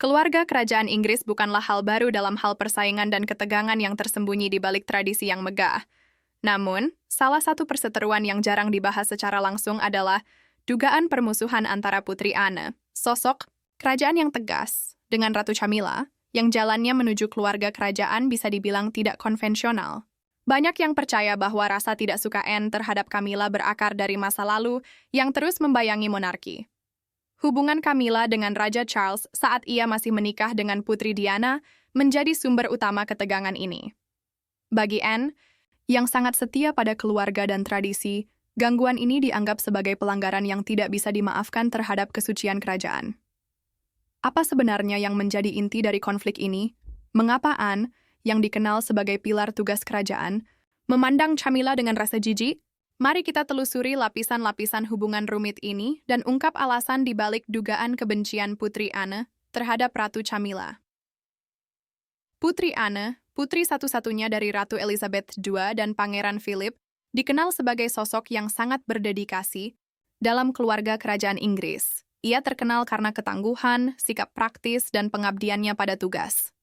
Keluarga kerajaan Inggris bukanlah hal baru dalam hal persaingan dan ketegangan yang tersembunyi di balik tradisi yang megah. Namun, salah satu perseteruan yang jarang dibahas secara langsung adalah dugaan permusuhan antara Putri Anne, sosok kerajaan yang tegas, dengan Ratu Camilla, yang jalannya menuju keluarga kerajaan bisa dibilang tidak konvensional. Banyak yang percaya bahwa rasa tidak suka Anne terhadap Camilla berakar dari masa lalu yang terus membayangi monarki. Hubungan Camilla dengan Raja Charles saat ia masih menikah dengan Putri Diana menjadi sumber utama ketegangan ini. Bagi Anne, yang sangat setia pada keluarga dan tradisi, gangguan ini dianggap sebagai pelanggaran yang tidak bisa dimaafkan terhadap kesucian kerajaan. Apa sebenarnya yang menjadi inti dari konflik ini? Mengapa Anne, yang dikenal sebagai pilar tugas kerajaan, memandang Camilla dengan rasa jijik? Mari kita telusuri lapisan-lapisan hubungan rumit ini dan ungkap alasan di balik dugaan kebencian Putri Anne terhadap Ratu Camilla. Putri Anne, putri satu-satunya dari Ratu Elizabeth II dan Pangeran Philip, dikenal sebagai sosok yang sangat berdedikasi dalam keluarga kerajaan Inggris. Ia terkenal karena ketangguhan, sikap praktis, dan pengabdiannya pada tugas.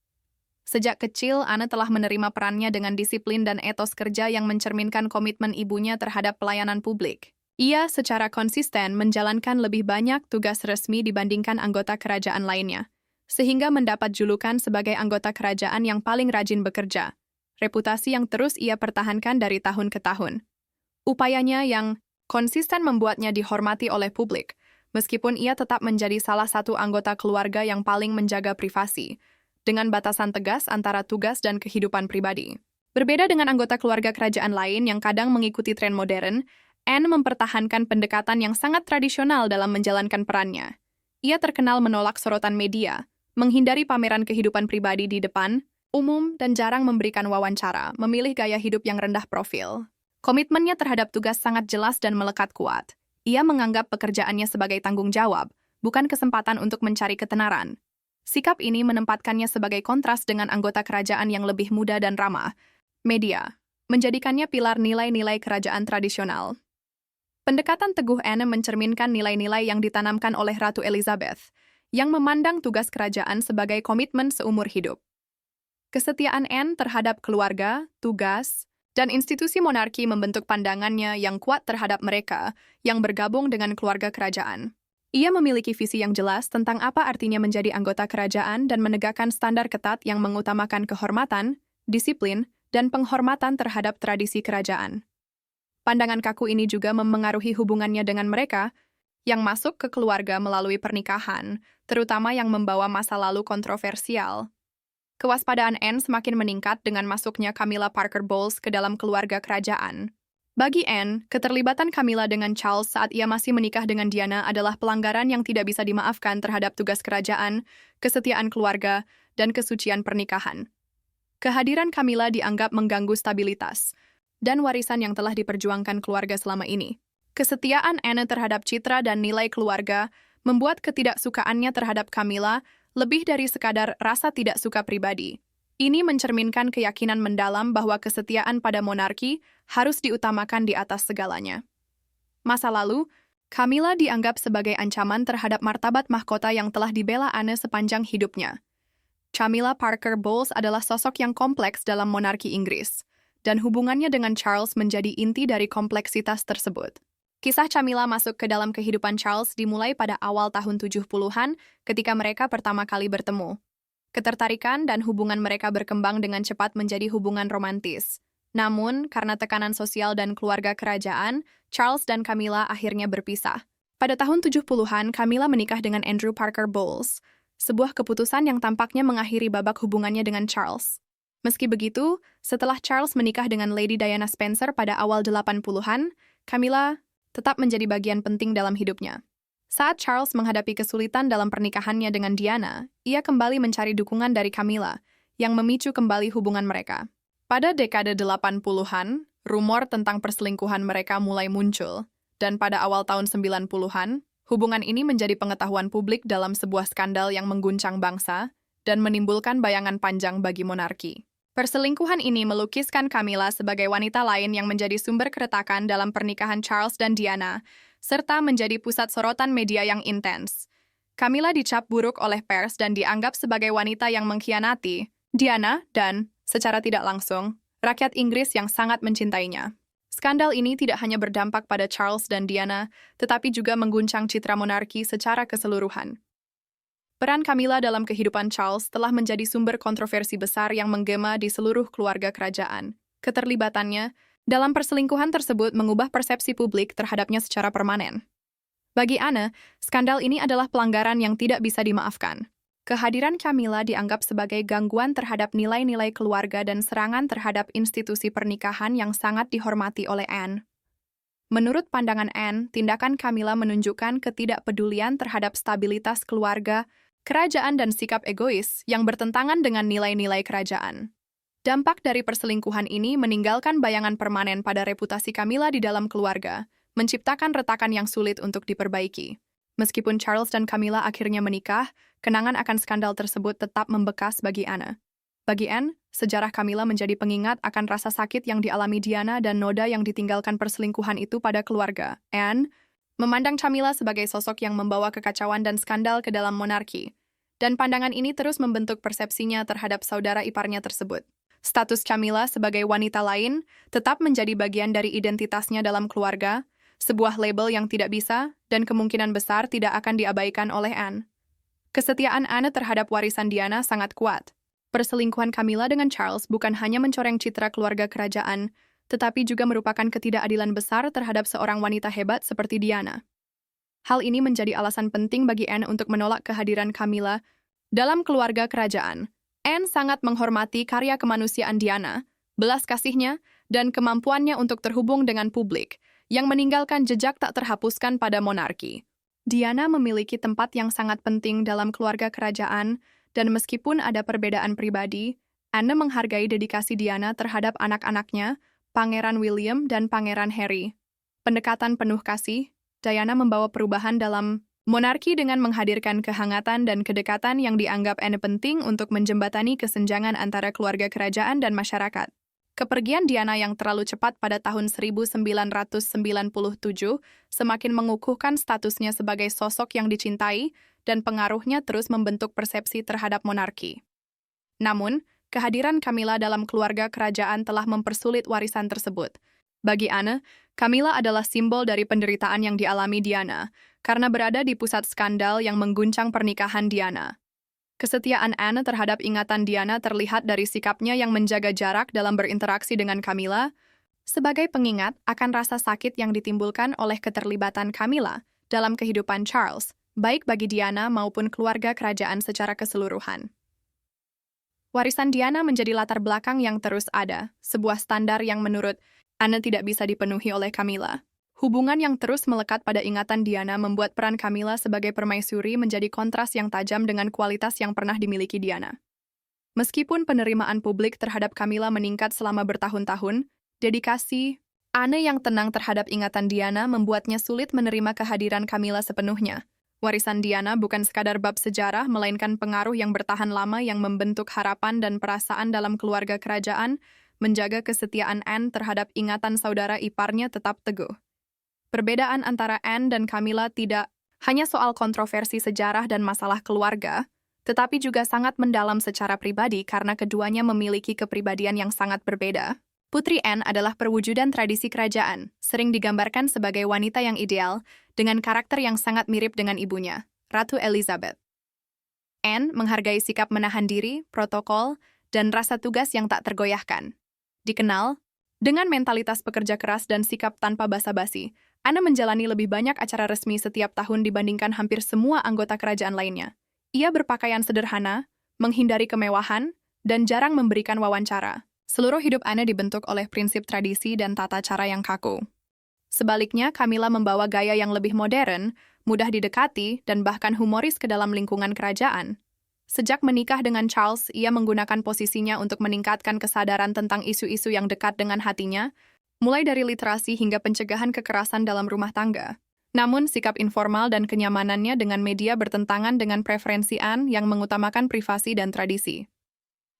Sejak kecil, Anne telah menerima perannya dengan disiplin dan etos kerja yang mencerminkan komitmen ibunya terhadap pelayanan publik. Ia secara konsisten menjalankan lebih banyak tugas resmi dibandingkan anggota kerajaan lainnya, sehingga mendapat julukan sebagai anggota kerajaan yang paling rajin bekerja, reputasi yang terus ia pertahankan dari tahun ke tahun. Upayanya yang konsisten membuatnya dihormati oleh publik, meskipun ia tetap menjadi salah satu anggota keluarga yang paling menjaga privasi, dengan batasan tegas antara tugas dan kehidupan pribadi. Berbeda dengan anggota keluarga kerajaan lain yang kadang mengikuti tren modern, Anne mempertahankan pendekatan yang sangat tradisional dalam menjalankan perannya. Ia terkenal menolak sorotan media, menghindari pameran kehidupan pribadi di depan umum, dan jarang memberikan wawancara, memilih gaya hidup yang rendah profil. Komitmennya terhadap tugas sangat jelas dan melekat kuat. Ia menganggap pekerjaannya sebagai tanggung jawab, bukan kesempatan untuk mencari ketenaran. Sikap ini menempatkannya sebagai kontras dengan anggota kerajaan yang lebih muda dan ramah. Media menjadikannya pilar nilai-nilai kerajaan tradisional. Pendekatan teguh Anne mencerminkan nilai-nilai yang ditanamkan oleh Ratu Elizabeth, yang memandang tugas kerajaan sebagai komitmen seumur hidup. Kesetiaan Anne terhadap keluarga, tugas, dan institusi monarki membentuk pandangannya yang kuat terhadap mereka yang bergabung dengan keluarga kerajaan. Ia memiliki visi yang jelas tentang apa artinya menjadi anggota kerajaan dan menegakkan standar ketat yang mengutamakan kehormatan, disiplin, dan penghormatan terhadap tradisi kerajaan. Pandangan kaku ini juga memengaruhi hubungannya dengan mereka yang masuk ke keluarga melalui pernikahan, terutama yang membawa masa lalu kontroversial. Kewaspadaan Anne semakin meningkat dengan masuknya Camilla Parker Bowles ke dalam keluarga kerajaan. Bagi Anne, keterlibatan Camilla dengan Charles saat ia masih menikah dengan Diana adalah pelanggaran yang tidak bisa dimaafkan terhadap tugas kerajaan, kesetiaan keluarga, dan kesucian pernikahan. Kehadiran Camilla dianggap mengganggu stabilitas dan warisan yang telah diperjuangkan keluarga selama ini. Kesetiaan Anne terhadap citra dan nilai keluarga membuat ketidaksukaannya terhadap Camilla lebih dari sekadar rasa tidak suka pribadi. Ini mencerminkan keyakinan mendalam bahwa kesetiaan pada monarki harus diutamakan di atas segalanya. Masa lalu, Camilla dianggap sebagai ancaman terhadap martabat mahkota yang telah dibela Anne sepanjang hidupnya. Camilla Parker Bowles adalah sosok yang kompleks dalam monarki Inggris, dan hubungannya dengan Charles menjadi inti dari kompleksitas tersebut. Kisah Camilla masuk ke dalam kehidupan Charles dimulai pada awal tahun 70-an ketika mereka pertama kali bertemu. Ketertarikan dan hubungan mereka berkembang dengan cepat menjadi hubungan romantis. Namun, karena tekanan sosial dan keluarga kerajaan, Charles dan Camilla akhirnya berpisah. Pada tahun 70-an, Camilla menikah dengan Andrew Parker Bowles, sebuah keputusan yang tampaknya mengakhiri babak hubungannya dengan Charles. Meski begitu, setelah Charles menikah dengan Lady Diana Spencer pada awal 80-an, Camilla tetap menjadi bagian penting dalam hidupnya. Saat Charles menghadapi kesulitan dalam pernikahannya dengan Diana, ia kembali mencari dukungan dari Camilla, yang memicu kembali hubungan mereka. Pada dekade 80-an, rumor tentang perselingkuhan mereka mulai muncul, dan pada awal tahun 90-an, hubungan ini menjadi pengetahuan publik dalam sebuah skandal yang mengguncang bangsa dan menimbulkan bayangan panjang bagi monarki. Perselingkuhan ini melukiskan Camilla sebagai wanita lain yang menjadi sumber keretakan dalam pernikahan Charles dan Diana, serta menjadi pusat sorotan media yang intens. Camilla dicap buruk oleh pers dan dianggap sebagai wanita yang mengkhianati Diana dan, secara tidak langsung, rakyat Inggris yang sangat mencintainya. Skandal ini tidak hanya berdampak pada Charles dan Diana, tetapi juga mengguncang citra monarki secara keseluruhan. Peran Camilla dalam kehidupan Charles telah menjadi sumber kontroversi besar yang menggema di seluruh keluarga kerajaan. Keterlibatannya dalam perselingkuhan tersebut mengubah persepsi publik terhadapnya secara permanen. Bagi Anne, skandal ini adalah pelanggaran yang tidak bisa dimaafkan. Kehadiran Camilla dianggap sebagai gangguan terhadap nilai-nilai keluarga dan serangan terhadap institusi pernikahan yang sangat dihormati oleh Anne. Menurut pandangan Anne, tindakan Camilla menunjukkan ketidakpedulian terhadap stabilitas keluarga, kerajaan dan sikap egois yang bertentangan dengan nilai-nilai kerajaan. Dampak dari perselingkuhan ini meninggalkan bayangan permanen pada reputasi Camilla di dalam keluarga, menciptakan retakan yang sulit untuk diperbaiki. Meskipun Charles dan Camilla akhirnya menikah, kenangan akan skandal tersebut tetap membekas bagi Anne. Bagi Anne, sejarah Camilla menjadi pengingat akan rasa sakit yang dialami Diana dan noda yang ditinggalkan perselingkuhan itu pada keluarga. Anne memandang Camilla sebagai sosok yang membawa kekacauan dan skandal ke dalam monarki, dan pandangan ini terus membentuk persepsinya terhadap saudara iparnya tersebut. Status Camilla sebagai wanita lain tetap menjadi bagian dari identitasnya dalam keluarga, sebuah label yang tidak bisa dan kemungkinan besar tidak akan diabaikan oleh Anne. Kesetiaan Anne terhadap warisan Diana sangat kuat. Perselingkuhan Camilla dengan Charles bukan hanya mencoreng citra keluarga kerajaan, tetapi juga merupakan ketidakadilan besar terhadap seorang wanita hebat seperti Diana. Hal ini menjadi alasan penting bagi Anne untuk menolak kehadiran Camilla dalam keluarga kerajaan. Anne sangat menghormati karya kemanusiaan Diana, belas kasihnya, dan kemampuannya untuk terhubung dengan publik, yang meninggalkan jejak tak terhapuskan pada monarki. Diana memiliki tempat yang sangat penting dalam keluarga kerajaan, dan meskipun ada perbedaan pribadi, Anne menghargai dedikasi Diana terhadap anak-anaknya, Pangeran William dan Pangeran Harry. Pendekatan penuh kasih, Diana membawa perubahan dalam monarki dengan menghadirkan kehangatan dan kedekatan yang dianggap Anne penting untuk menjembatani kesenjangan antara keluarga kerajaan dan masyarakat. Kepergian Diana yang terlalu cepat pada tahun 1997 semakin mengukuhkan statusnya sebagai sosok yang dicintai dan pengaruhnya terus membentuk persepsi terhadap monarki. Namun, kehadiran Camilla dalam keluarga kerajaan telah mempersulit warisan tersebut. Bagi Anne, Camilla adalah simbol dari penderitaan yang dialami Diana karena berada di pusat skandal yang mengguncang pernikahan Diana. Kesetiaan Anne terhadap ingatan Diana terlihat dari sikapnya yang menjaga jarak dalam berinteraksi dengan Camilla, sebagai pengingat akan rasa sakit yang ditimbulkan oleh keterlibatan Camilla dalam kehidupan Charles, baik bagi Diana maupun keluarga kerajaan secara keseluruhan. Warisan Diana menjadi latar belakang yang terus ada, sebuah standar yang menurut Anne tidak bisa dipenuhi oleh Camilla. Hubungan yang terus melekat pada ingatan Diana membuat peran Camilla sebagai permaisuri menjadi kontras yang tajam dengan kualitas yang pernah dimiliki Diana. Meskipun penerimaan publik terhadap Camilla meningkat selama bertahun-tahun, dedikasi Anne yang tenang terhadap ingatan Diana membuatnya sulit menerima kehadiran Camilla sepenuhnya. Warisan Diana bukan sekadar bab sejarah, melainkan pengaruh yang bertahan lama yang membentuk harapan dan perasaan dalam keluarga kerajaan, menjaga kesetiaan Anne terhadap ingatan saudara iparnya tetap teguh. Perbedaan antara Anne dan Camilla tidak hanya soal kontroversi sejarah dan masalah keluarga, tetapi juga sangat mendalam secara pribadi karena keduanya memiliki kepribadian yang sangat berbeda. Putri Anne adalah perwujudan tradisi kerajaan, sering digambarkan sebagai wanita yang ideal, dengan karakter yang sangat mirip dengan ibunya, Ratu Elizabeth. Anne menghargai sikap menahan diri, protokol, dan rasa tugas yang tak tergoyahkan. Dikenal dengan mentalitas pekerja keras dan sikap tanpa basa-basi, Anne menjalani lebih banyak acara resmi setiap tahun dibandingkan hampir semua anggota kerajaan lainnya. Ia berpakaian sederhana, menghindari kemewahan, dan jarang memberikan wawancara. Seluruh hidup Anne dibentuk oleh prinsip tradisi dan tata cara yang kaku. Sebaliknya, Camilla membawa gaya yang lebih modern, mudah didekati, dan bahkan humoris ke dalam lingkungan kerajaan. Sejak menikah dengan Charles, ia menggunakan posisinya untuk meningkatkan kesadaran tentang isu-isu yang dekat dengan hatinya, mulai dari literasi hingga pencegahan kekerasan dalam rumah tangga. Namun, sikap informal dan kenyamanannya dengan media bertentangan dengan preferensi Anne yang mengutamakan privasi dan tradisi.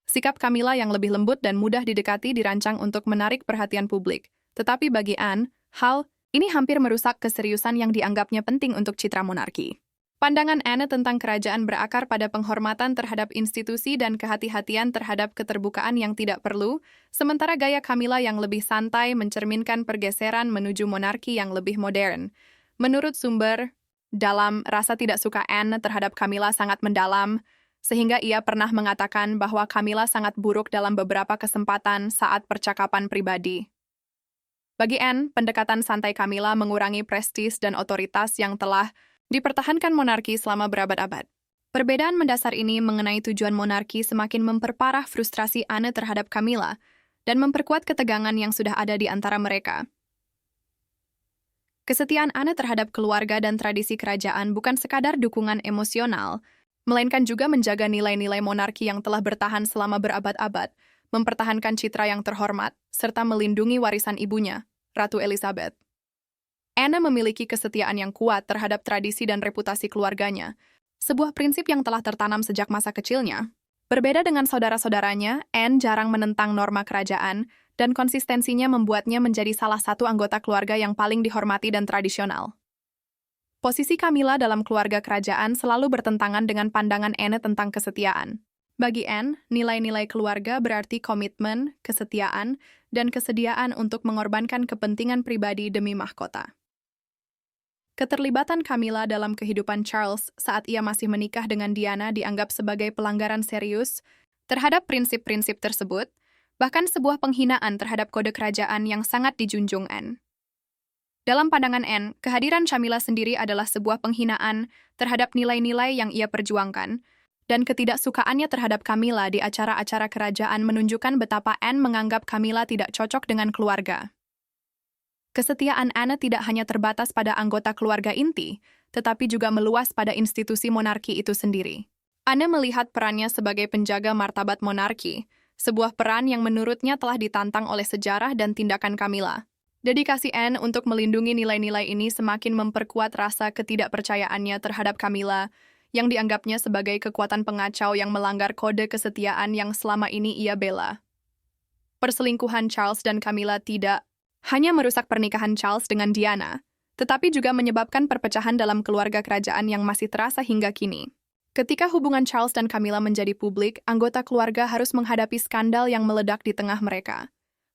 Sikap Camilla yang lebih lembut dan mudah didekati dirancang untuk menarik perhatian publik. Tetapi bagi Anne, hal ini hampir merusak keseriusan yang dianggapnya penting untuk citra monarki. Pandangan Anne tentang kerajaan berakar pada penghormatan terhadap institusi dan kehati-hatian terhadap keterbukaan yang tidak perlu, sementara gaya Camilla yang lebih santai mencerminkan pergeseran menuju monarki yang lebih modern. Menurut sumber, dalam rasa tidak suka Anne terhadap Camilla sangat mendalam, sehingga ia pernah mengatakan bahwa Camilla sangat buruk dalam beberapa kesempatan saat percakapan pribadi. Bagi Anne, pendekatan santai Camilla mengurangi prestis dan otoritas yang telah dipertahankan monarki selama berabad-abad. Perbedaan mendasar ini mengenai tujuan monarki semakin memperparah frustrasi Anne terhadap Camilla dan memperkuat ketegangan yang sudah ada di antara mereka. Kesetiaan Anne terhadap keluarga dan tradisi kerajaan bukan sekadar dukungan emosional, melainkan juga menjaga nilai-nilai monarki yang telah bertahan selama berabad-abad, mempertahankan citra yang terhormat, serta melindungi warisan ibunya, Ratu Elizabeth. Anne memiliki kesetiaan yang kuat terhadap tradisi dan reputasi keluarganya, sebuah prinsip yang telah tertanam sejak masa kecilnya. Berbeda dengan saudara-saudaranya, Anne jarang menentang norma kerajaan, dan konsistensinya membuatnya menjadi salah satu anggota keluarga yang paling dihormati dan tradisional. Posisi Camilla dalam keluarga kerajaan selalu bertentangan dengan pandangan Anne tentang kesetiaan. Bagi Anne, nilai-nilai keluarga berarti komitmen, kesetiaan, dan kesediaan untuk mengorbankan kepentingan pribadi demi mahkota. Keterlibatan Camilla dalam kehidupan Charles saat ia masih menikah dengan Diana dianggap sebagai pelanggaran serius terhadap prinsip-prinsip tersebut, bahkan sebuah penghinaan terhadap kode kerajaan yang sangat dijunjung Anne. Dalam pandangan Anne, kehadiran Camilla sendiri adalah sebuah penghinaan terhadap nilai-nilai yang ia perjuangkan, dan ketidaksukaannya terhadap Camilla di acara-acara kerajaan menunjukkan betapa Anne menganggap Camilla tidak cocok dengan keluarga. Kesetiaan Anne tidak hanya terbatas pada anggota keluarga inti, tetapi juga meluas pada institusi monarki itu sendiri. Anne melihat perannya sebagai penjaga martabat monarki, sebuah peran yang menurutnya telah ditantang oleh sejarah dan tindakan Camilla. Dedikasi Anne untuk melindungi nilai-nilai ini semakin memperkuat rasa ketidakpercayaannya terhadap Camilla, yang dianggapnya sebagai kekuatan pengacau yang melanggar kode kesetiaan yang selama ini ia bela. Perselingkuhan Charles dan Camilla tidak hanya merusak pernikahan Charles dengan Diana, tetapi juga menyebabkan perpecahan dalam keluarga kerajaan yang masih terasa hingga kini. Ketika hubungan Charles dan Camilla menjadi publik, anggota keluarga harus menghadapi skandal yang meledak di tengah mereka.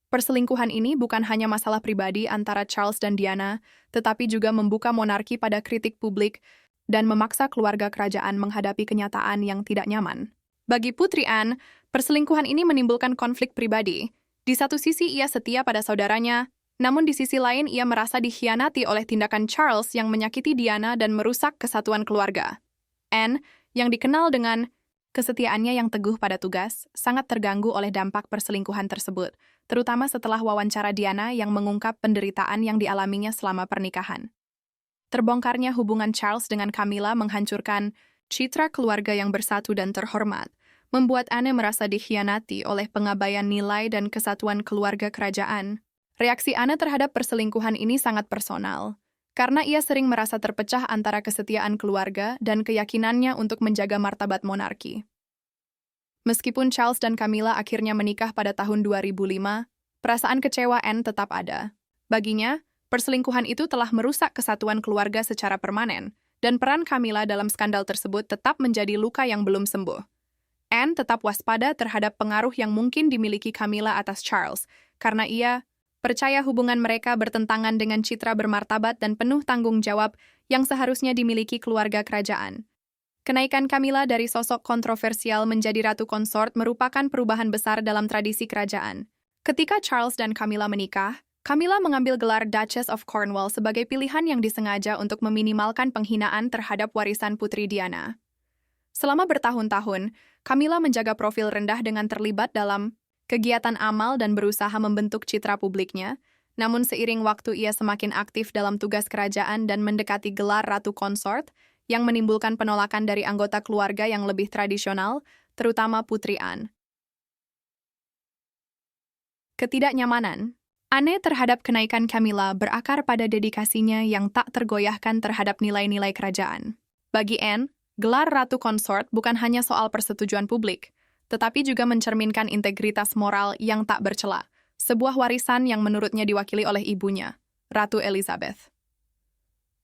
Perselingkuhan ini bukan hanya masalah pribadi antara Charles dan Diana, tetapi juga membuka monarki pada kritik publik dan memaksa keluarga kerajaan menghadapi kenyataan yang tidak nyaman. Bagi Putri Anne, perselingkuhan ini menimbulkan konflik pribadi. Di satu sisi ia setia pada saudaranya, namun di sisi lain ia merasa dikhianati oleh tindakan Charles yang menyakiti Diana dan merusak kesatuan keluarga. Anne, yang dikenal dengan kesetiaannya yang teguh pada tugas, sangat terganggu oleh dampak perselingkuhan tersebut, terutama setelah wawancara Diana yang mengungkap penderitaan yang dialaminya selama pernikahan. Terbongkarnya hubungan Charles dengan Camilla menghancurkan citra keluarga yang bersatu dan terhormat, membuat Anne merasa dikhianati oleh pengabaian nilai dan kesatuan keluarga kerajaan. Reaksi Anne terhadap perselingkuhan ini sangat personal, karena ia sering merasa terpecah antara kesetiaan keluarga dan keyakinannya untuk menjaga martabat monarki. Meskipun Charles dan Camilla akhirnya menikah pada tahun 2005, perasaan kecewa Anne tetap ada. Baginya, perselingkuhan itu telah merusak kesatuan keluarga secara permanen, dan peran Camilla dalam skandal tersebut tetap menjadi luka yang belum sembuh. Anne tetap waspada terhadap pengaruh yang mungkin dimiliki Camilla atas Charles, karena ia percaya hubungan mereka bertentangan dengan citra bermartabat dan penuh tanggung jawab yang seharusnya dimiliki keluarga kerajaan. Kenaikan Camilla dari sosok kontroversial menjadi ratu konsort merupakan perubahan besar dalam tradisi kerajaan. Ketika Charles dan Camilla menikah, Camilla mengambil gelar Duchess of Cornwall sebagai pilihan yang disengaja untuk meminimalkan penghinaan terhadap warisan Putri Diana. Selama bertahun-tahun, Camilla menjaga profil rendah dengan terlibat dalam kegiatan amal dan berusaha membentuk citra publiknya, namun seiring waktu ia semakin aktif dalam tugas kerajaan dan mendekati gelar ratu konsort yang menimbulkan penolakan dari anggota keluarga yang lebih tradisional, terutama Putri Anne. Ketidaknyamanan Anne terhadap kenaikan Camilla berakar pada dedikasinya yang tak tergoyahkan terhadap nilai-nilai kerajaan. Bagi Anne, gelar ratu konsort bukan hanya soal persetujuan publik, tetapi juga mencerminkan integritas moral yang tak bercela, sebuah warisan yang menurutnya diwakili oleh ibunya, Ratu Elizabeth.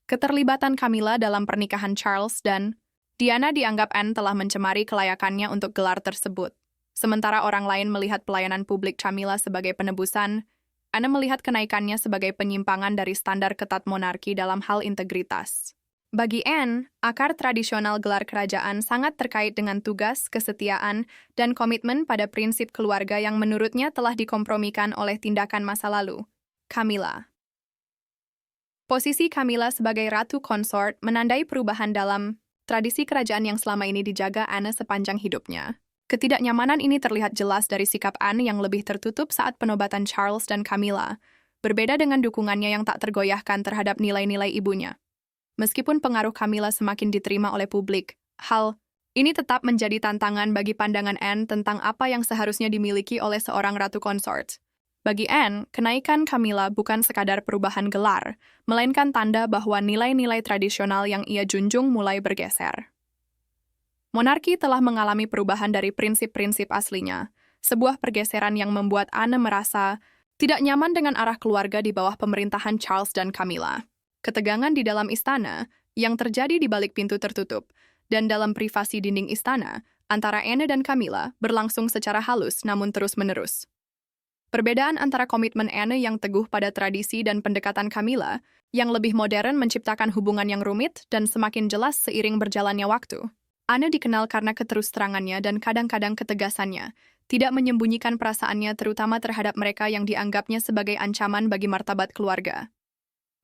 Keterlibatan Camilla dalam pernikahan Charles dan Diana dianggap Anne telah mencemari kelayakannya untuk gelar tersebut. Sementara orang lain melihat pelayanan publik Camilla sebagai penebusan, Anne melihat kenaikannya sebagai penyimpangan dari standar ketat monarki dalam hal integritas. Bagi Anne, akar tradisional gelar kerajaan sangat terkait dengan tugas, kesetiaan, dan komitmen pada prinsip keluarga yang menurutnya telah dikompromikan oleh tindakan masa lalu. Camilla. Posisi Camilla sebagai ratu konsort menandai perubahan dalam tradisi kerajaan yang selama ini dijaga Anne sepanjang hidupnya. Ketiknyamanan ini terlihat jelas dari sikap Anne yang lebih tertutup saat penobatan Charles dan Camilla, berbeda dengan dukungannya yang tak tergoyahkan terhadap nilai-nilai ibunya. Meskipun pengaruh Camilla semakin diterima oleh publik, hal ini tetap menjadi tantangan bagi pandangan Anne tentang apa yang seharusnya dimiliki oleh seorang ratu konsort. Bagi Anne, kenaikan Camilla bukan sekadar perubahan gelar, melainkan tanda bahwa nilai-nilai tradisional yang ia junjung mulai bergeser. Monarki telah mengalami perubahan dari prinsip-prinsip aslinya, sebuah pergeseran yang membuat Anne merasa tidak nyaman dengan arah keluarga di bawah pemerintahan Charles dan Camilla. Ketegangan di dalam istana yang terjadi di balik pintu tertutup dan dalam privasi dinding istana antara Anne dan Camilla berlangsung secara halus namun terus-menerus. Perbedaan antara komitmen Anne yang teguh pada tradisi dan pendekatan Camilla yang lebih modern menciptakan hubungan yang rumit dan semakin jelas seiring berjalannya waktu. Anne dikenal karena keterus-terangannya dan kadang-kadang ketegasannya, tidak menyembunyikan perasaannya terutama terhadap mereka yang dianggapnya sebagai ancaman bagi martabat keluarga.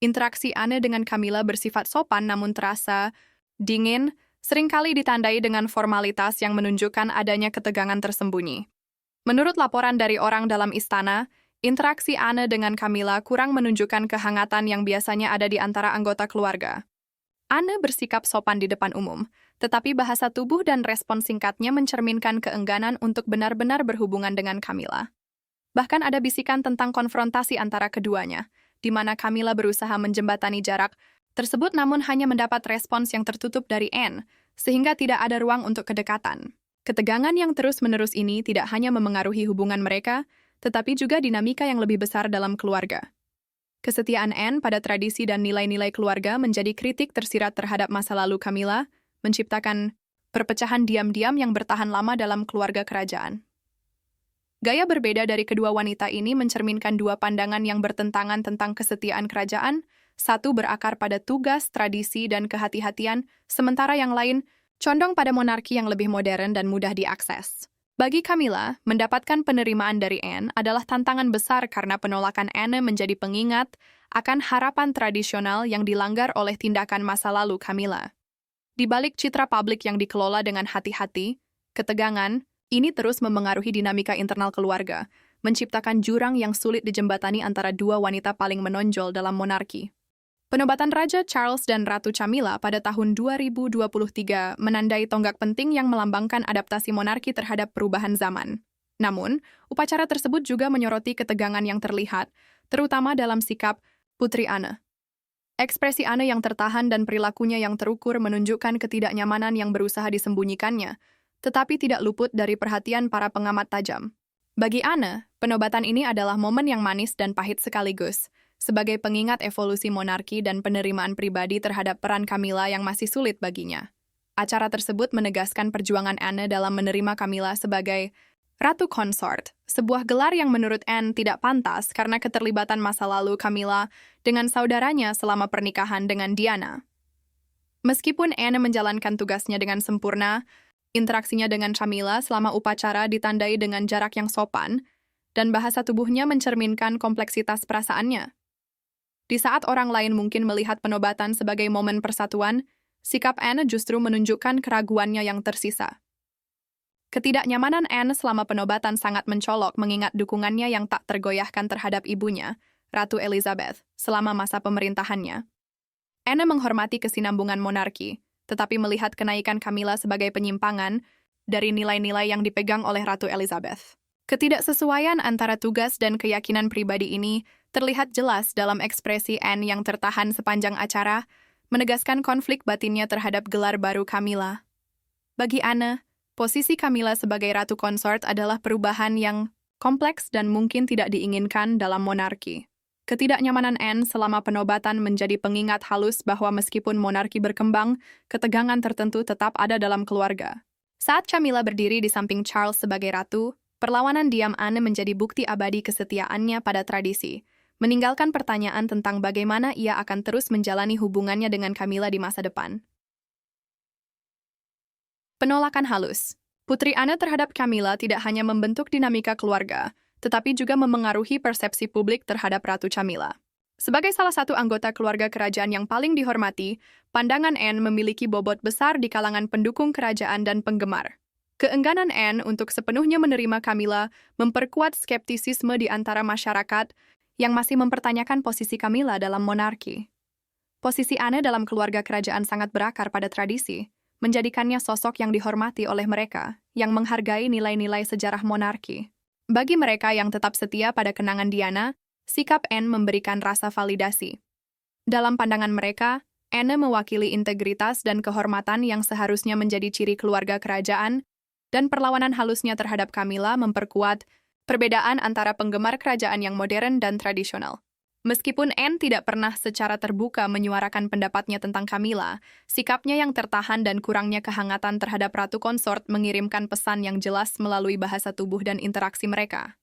Interaksi Anne dengan Camilla bersifat sopan namun terasa dingin, seringkali ditandai dengan formalitas yang menunjukkan adanya ketegangan tersembunyi. Menurut laporan dari orang dalam istana, interaksi Anne dengan Camilla kurang menunjukkan kehangatan yang biasanya ada di antara anggota keluarga. Anne bersikap sopan di depan umum, tetapi bahasa tubuh dan respon singkatnya mencerminkan keengganan untuk benar-benar berhubungan dengan Camilla. Bahkan ada bisikan tentang konfrontasi antara keduanya, di mana Camilla berusaha menjembatani jarak tersebut namun hanya mendapat respons yang tertutup dari Anne, sehingga tidak ada ruang untuk kedekatan. Ketegangan yang terus-menerus ini tidak hanya memengaruhi hubungan mereka, tetapi juga dinamika yang lebih besar dalam keluarga. Kesetiaan Anne pada tradisi dan nilai-nilai keluarga menjadi kritik tersirat terhadap masa lalu Camilla, menciptakan perpecahan diam-diam yang bertahan lama dalam keluarga kerajaan. Gaya berbeda dari kedua wanita ini mencerminkan dua pandangan yang bertentangan tentang kesetiaan kerajaan, satu berakar pada tugas, tradisi, dan kehati-hatian, sementara yang lain condong pada monarki yang lebih modern dan mudah diakses. Bagi Camilla, mendapatkan penerimaan dari Anne adalah tantangan besar karena penolakan Anne menjadi pengingat akan harapan tradisional yang dilanggar oleh tindakan masa lalu Camilla. Di balik citra publik yang dikelola dengan hati-hati, ketegangan ini terus memengaruhi dinamika internal keluarga, menciptakan jurang yang sulit dijembatani antara dua wanita paling menonjol dalam monarki. Penobatan Raja Charles dan Ratu Camilla pada tahun 2023 menandai tonggak penting yang melambangkan adaptasi monarki terhadap perubahan zaman. Namun, upacara tersebut juga menyoroti ketegangan yang terlihat, terutama dalam sikap Putri Anne. Ekspresi Anne yang tertahan dan perilakunya yang terukur menunjukkan ketidaknyamanan yang berusaha disembunyikannya, tetapi tidak luput dari perhatian para pengamat tajam. Bagi Anne, penobatan ini adalah momen yang manis dan pahit sekaligus, sebagai pengingat evolusi monarki dan penerimaan pribadi terhadap peran Camilla yang masih sulit baginya. Acara tersebut menegaskan perjuangan Anne dalam menerima Camilla sebagai Ratu Konsort, sebuah gelar yang menurut Anne tidak pantas karena keterlibatan masa lalu Camilla dengan saudaranya selama pernikahan dengan Diana. Meskipun Anne menjalankan tugasnya dengan sempurna, interaksinya dengan Camilla selama upacara ditandai dengan jarak yang sopan, dan bahasa tubuhnya mencerminkan kompleksitas perasaannya. Di saat orang lain mungkin melihat penobatan sebagai momen persatuan, sikap Anne justru menunjukkan keraguannya yang tersisa. Ketidaknyamanan Anne selama penobatan sangat mencolok mengingat dukungannya yang tak tergoyahkan terhadap ibunya, Ratu Elizabeth, selama masa pemerintahannya. Anne menghormati kesinambungan monarki, tetapi melihat kenaikan Camilla sebagai penyimpangan dari nilai-nilai yang dipegang oleh Ratu Elizabeth. Ketidaksesuaian antara tugas dan keyakinan pribadi ini terlihat jelas dalam ekspresi Anne yang tertahan sepanjang acara, menegaskan konflik batinnya terhadap gelar baru Camilla. Bagi Anne, posisi Camilla sebagai ratu konsort adalah perubahan yang kompleks dan mungkin tidak diinginkan dalam monarki. Ketidaknyamanan Anne selama penobatan menjadi pengingat halus bahwa meskipun monarki berkembang, ketegangan tertentu tetap ada dalam keluarga. Saat Camilla berdiri di samping Charles sebagai ratu, perlawanan diam Anne menjadi bukti abadi kesetiaannya pada tradisi, meninggalkan pertanyaan tentang bagaimana ia akan terus menjalani hubungannya dengan Camilla di masa depan. Penolakan halus. Putri Anne terhadap Camilla tidak hanya membentuk dinamika keluarga, tetapi juga memengaruhi persepsi publik terhadap Ratu Camilla. Sebagai salah satu anggota keluarga kerajaan yang paling dihormati, pandangan Anne memiliki bobot besar di kalangan pendukung kerajaan dan penggemar. Keengganan Anne untuk sepenuhnya menerima Camilla memperkuat skeptisisme di antara masyarakat yang masih mempertanyakan posisi Camilla dalam monarki. Posisi Anne dalam keluarga kerajaan sangat berakar pada tradisi, menjadikannya sosok yang dihormati oleh mereka, yang menghargai nilai-nilai sejarah monarki. Bagi mereka yang tetap setia pada kenangan Diana, sikap Anne memberikan rasa validasi. Dalam pandangan mereka, Anne mewakili integritas dan kehormatan yang seharusnya menjadi ciri keluarga kerajaan, dan perlawanan halusnya terhadap Camilla memperkuat perbedaan antara penggemar kerajaan yang modern dan tradisional. Meskipun Anne tidak pernah secara terbuka menyuarakan pendapatnya tentang Camilla, sikapnya yang tertahan dan kurangnya kehangatan terhadap Ratu Konsort mengirimkan pesan yang jelas melalui bahasa tubuh dan interaksi mereka.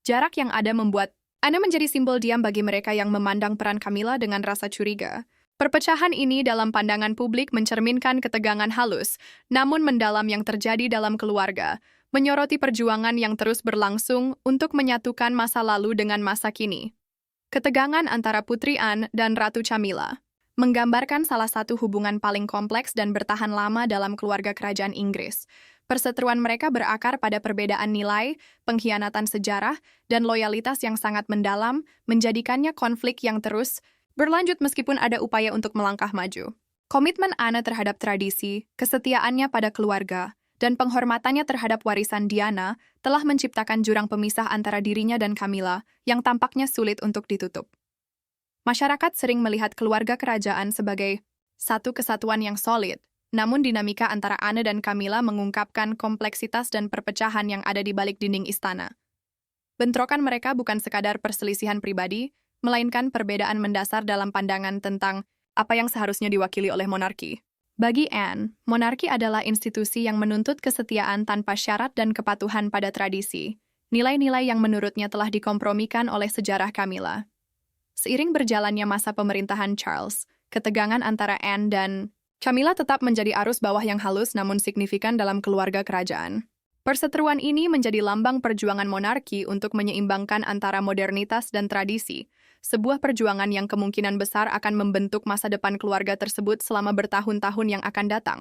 Jarak yang ada membuat Anne menjadi simbol diam bagi mereka yang memandang peran Camilla dengan rasa curiga. Perpecahan ini dalam pandangan publik mencerminkan ketegangan halus, namun mendalam yang terjadi dalam keluarga, menyoroti perjuangan yang terus berlangsung untuk menyatukan masa lalu dengan masa kini. Ketegangan antara Putri Anne dan Ratu Camilla menggambarkan salah satu hubungan paling kompleks dan bertahan lama dalam keluarga kerajaan Inggris. Perseteruan mereka berakar pada perbedaan nilai, pengkhianatan sejarah, dan loyalitas yang sangat mendalam, menjadikannya konflik yang terus berlanjut meskipun ada upaya untuk melangkah maju. Komitmen Anne terhadap tradisi, kesetiaannya pada keluarga, dan penghormatannya terhadap warisan Diana telah menciptakan jurang pemisah antara dirinya dan Camilla yang tampaknya sulit untuk ditutup. Masyarakat sering melihat keluarga kerajaan sebagai satu kesatuan yang solid, namun dinamika antara Anne dan Camilla mengungkapkan kompleksitas dan perpecahan yang ada di balik dinding istana. Bentrokan mereka bukan sekadar perselisihan pribadi, melainkan perbedaan mendasar dalam pandangan tentang apa yang seharusnya diwakili oleh monarki. Bagi Anne, monarki adalah institusi yang menuntut kesetiaan tanpa syarat dan kepatuhan pada tradisi, nilai-nilai yang menurutnya telah dikompromikan oleh sejarah Camilla. Seiring berjalannya masa pemerintahan Charles, ketegangan antara Anne dan Camilla tetap menjadi arus bawah yang halus namun signifikan dalam keluarga kerajaan. Perseteruan ini menjadi lambang perjuangan monarki untuk menyeimbangkan antara modernitas dan tradisi, sebuah perjuangan yang kemungkinan besar akan membentuk masa depan keluarga tersebut selama bertahun-tahun yang akan datang.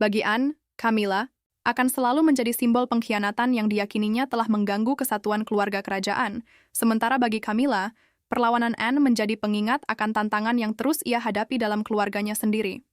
Bagi Anne, Camilla akan selalu menjadi simbol pengkhianatan yang diyakininya telah mengganggu kesatuan keluarga kerajaan, sementara bagi Camilla, perlawanan Anne menjadi pengingat akan tantangan yang terus ia hadapi dalam keluarganya sendiri.